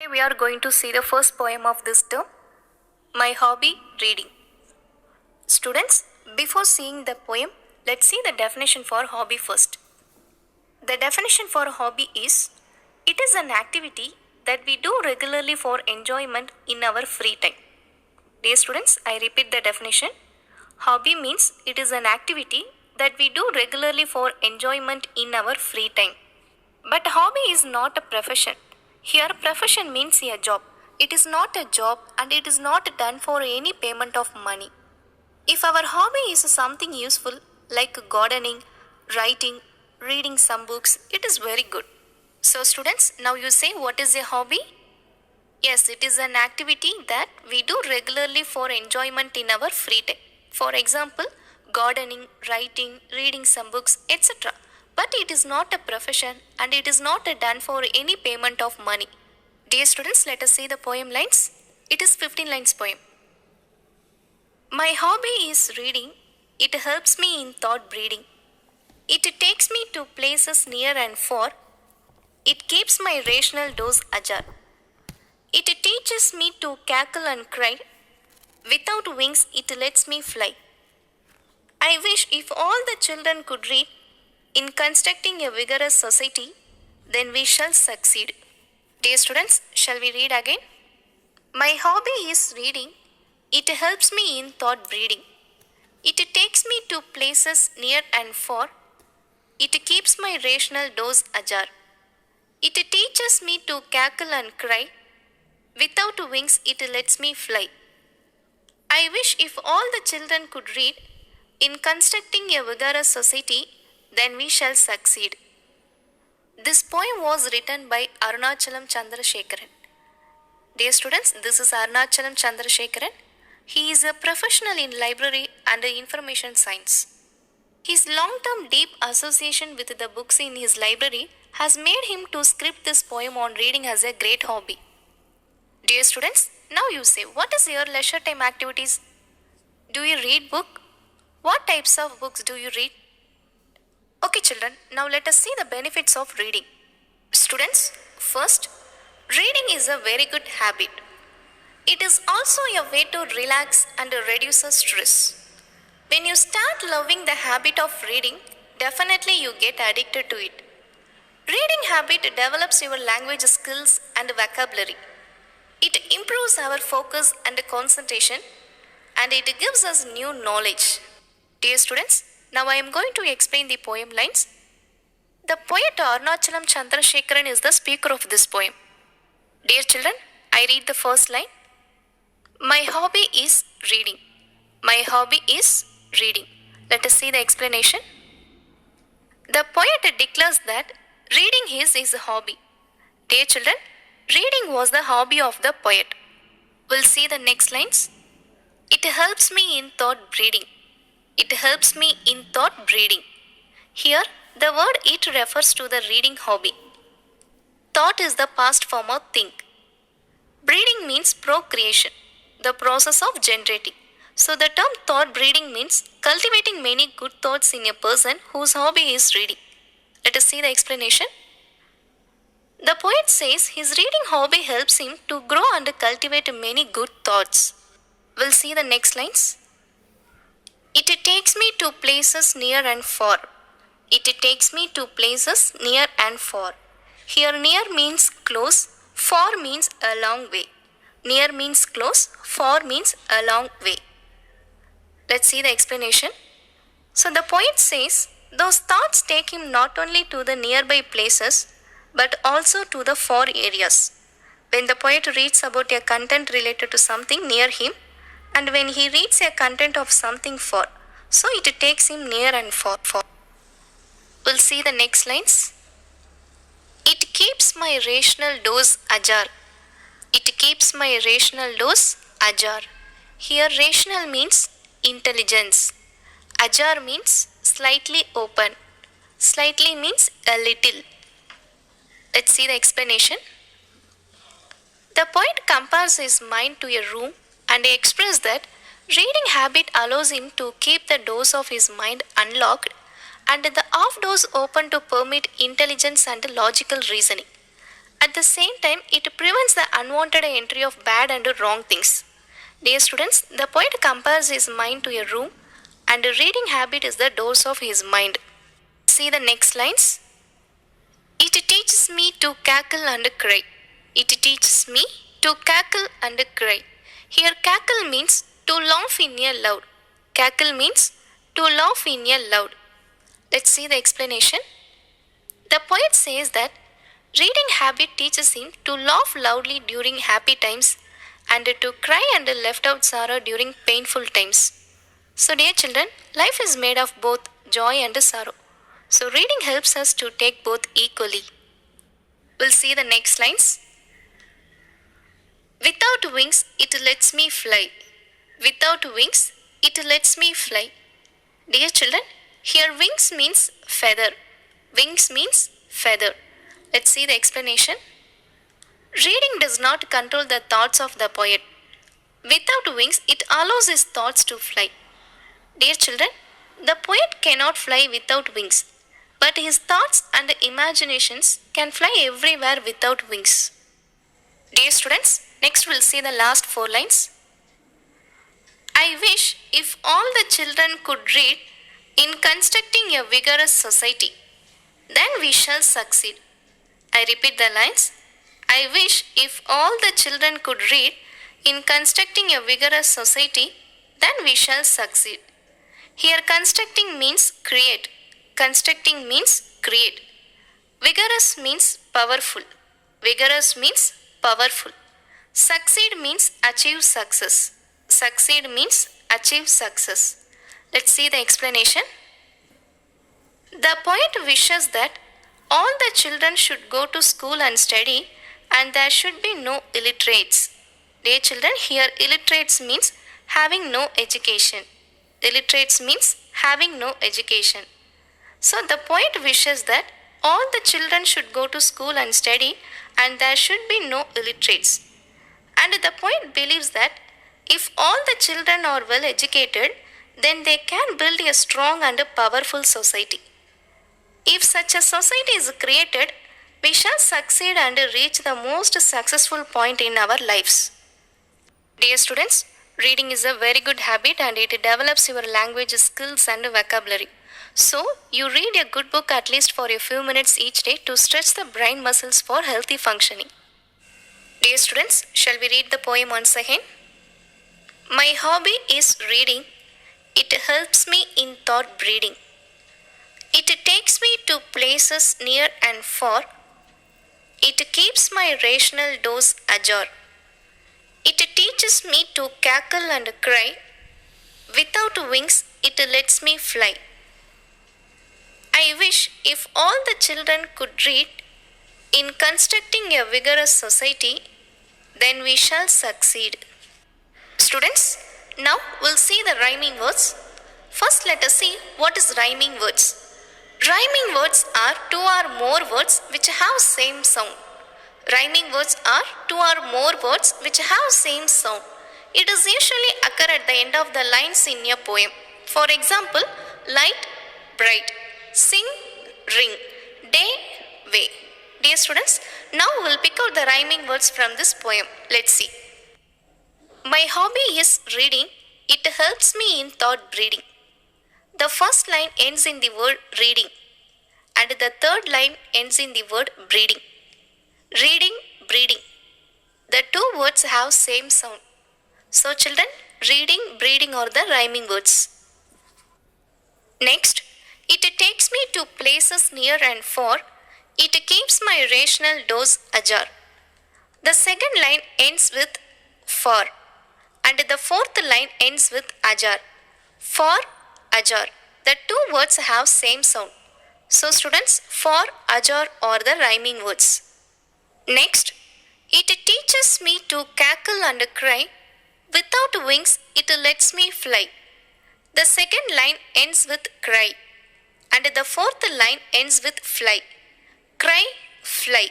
Today we are going to see the first poem of this term, My Hobby Reading. Students, before seeing the poem, let's see the definition for hobby first. The definition for hobby is it is an activity that we do regularly for enjoyment in our free time. Dear students, I repeat the definition. Hobby means it is an activity that we do regularly for enjoyment in our free time. But hobby is not a profession. Here, profession means a job. It is not a job and it is not done for any payment of money. If our hobby is something useful like gardening, writing, reading some books, it is very good. So, students, now you say what is a hobby? Yes, it is an activity that we do regularly for enjoyment in our free time. For example, gardening, writing, reading some books, etc. But it is not a profession and it is not done for any payment of money. Dear students, let us see the poem lines. It is 15 lines poem. My hobby is reading. It helps me in thought breeding. It takes me to places near and far. It keeps my rational doors ajar. It teaches me to cackle and cry. Without wings, it lets me fly. I wish if all the children could read, in constructing a vigorous society, then we shall succeed. Dear students, shall we read again? My hobby is reading. It helps me in thought breeding. It takes me to places near and far. It keeps my rational doors ajar. It teaches me to cackle and cry. Without wings, it lets me fly. I wish if all the children could read, in constructing a vigorous society, then we shall succeed. This poem was written by Arunachalam Chandrasekharan. Dear students, this is Arunachalam Chandrasekharan. He is a professional in library and information science. His long-term deep association with the books in his library has made him to script this poem on reading as a great hobby. Dear students, now you say, what is your leisure time activities? Do you read book? What types of books do you read? Okay children, now let us see the benefits of reading. Students, first, reading is a very good habit. It is also a way to relax and reduce stress. When you start loving the habit of reading, definitely you get addicted to it. Reading habit develops your language skills and vocabulary. It improves our focus and concentration, and it gives us new knowledge. Dear students, now I am going to explain the poem lines. The poet Arunachalam Chandrasekharan is the speaker of this poem. Dear children, I read the first line. My hobby is reading. My hobby is reading. Let us see the explanation. The poet declares that reading is his hobby. Dear children, reading was the hobby of the poet. We'll see the next lines. It helps me in thought breeding. It helps me in thought breeding. Here, the word it refers to the reading hobby. Thought is the past form of think. Breeding means procreation, the process of generating. So the term thought breeding means cultivating many good thoughts in a person whose hobby is reading. Let us see the explanation. The poet says his reading hobby helps him to grow and cultivate many good thoughts. We'll see the next lines. It takes me to places near and far. It takes me to places near and far. Here near means close, far means a long way. Near means close, far means a long way. Let's see the explanation. So the poet says those thoughts take him not only to the nearby places but also to the far areas. When the poet reads about a content related to something near him, and when he reads a content of something far, so it takes him near and far. We'll see the next lines. It keeps my rational doors ajar. It keeps my rational doors ajar. Here rational means intelligence. Ajar means slightly open. Slightly means a little. Let's see the explanation. The poet compares his mind to a room and expresses that reading habit allows him to keep the doors of his mind unlocked and the off doors open to permit intelligence and logical reasoning. At the same time, it prevents the unwanted entry of bad and wrong things. Dear students, the poet compares his mind to a room and a reading habit is the doors of his mind. See the next lines. It teaches me to cackle and cry. It teaches me to cackle and cry. Here cackle means to laugh in a loud. Cackle means to laugh in a loud. Let's see the explanation. The poet says that reading habit teaches him to laugh loudly during happy times and to cry and left out sorrow during painful times. So dear children, life is made of both joy and sorrow. So reading helps us to take both equally. We'll see the next lines. Without wings, it lets me fly. Without wings, it lets me fly. Dear children, here wings means feather. Wings means feather. Let's see the explanation. Reading does not control the thoughts of the poet. Without wings, it allows his thoughts to fly. Dear children, the poet cannot fly without wings, but his thoughts and imaginations can fly everywhere without wings. Dear students, next we'll see the last 4 lines. I wish if all the children could read in constructing a vigorous society, then we shall succeed. I repeat the lines. I wish if all the children could read in constructing a vigorous society, then we shall succeed. Here constructing means create. Constructing means create. Vigorous means powerful. Vigorous means powerful. Succeed means achieve success. Succeed means achieve success. Let's see the explanation. The poet wishes that all the children should go to school and study and there should be no illiterates. Dear children, here illiterates means having no education. Illiterates means having no education. So the poet wishes that all the children should go to school and study and there should be no illiterates. And the poet believes that if all the children are well educated, then they can build a strong and a powerful society. If such a society is created, we shall succeed and reach the most successful point in our lives. Dear students, reading is a very good habit and it develops your language skills and vocabulary. So, you read a good book at least for a few minutes each day to stretch the brain muscles for healthy functioning. Dear students, shall we read the poem once again? My hobby is reading. It helps me in thought breeding. It takes me to places near and far. It keeps my rational doors ajar. It teaches me to cackle and cry. Without wings, it lets me fly. I wish if all the children could read in constructing a vigorous society, then we shall succeed. Students, now we'll see the rhyming words. First, let us see what is rhyming words. Rhyming words are 2 or more words which have same sound. Rhyming words are 2 or more words which have same sound. It is usually occur at the end of the lines in a poem. For example, light, bright, sing, ring, day, way. Dear students, now we will pick out the rhyming words from this poem. Let's see. My hobby is reading. It helps me in thought breeding. The first line ends in the word reading and the third line ends in the word breeding. Reading, breeding. The 2 words have same sound. So children, reading, breeding are the rhyming words. Next, it takes me to places near and far. It keeps my rational doors ajar. The second line ends with far and the fourth line ends with ajar. For, ajar. The 2 words have same sound. So students, for, ajar are the rhyming words. Next, it teaches me to cackle and cry. Without wings, it lets me fly. The second line ends with cry and the fourth line ends with fly. Cry, fly.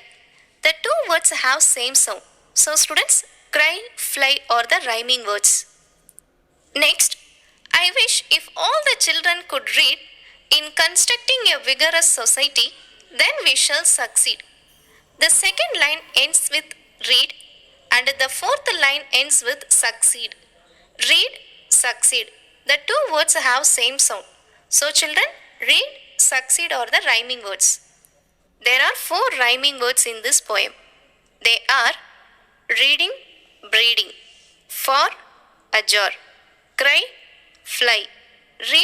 The 2 words have same sound. So students, cry, fly are the rhyming words. Next, I wish if all the children could read in constructing a vigorous society, then we shall succeed. The second line ends with read and the fourth line ends with succeed. Read, succeed. The two words have same sound. So children, read, succeed are the rhyming words. There are four rhyming words in this poem. They are reading, breeding, for, a jar, cry, fly.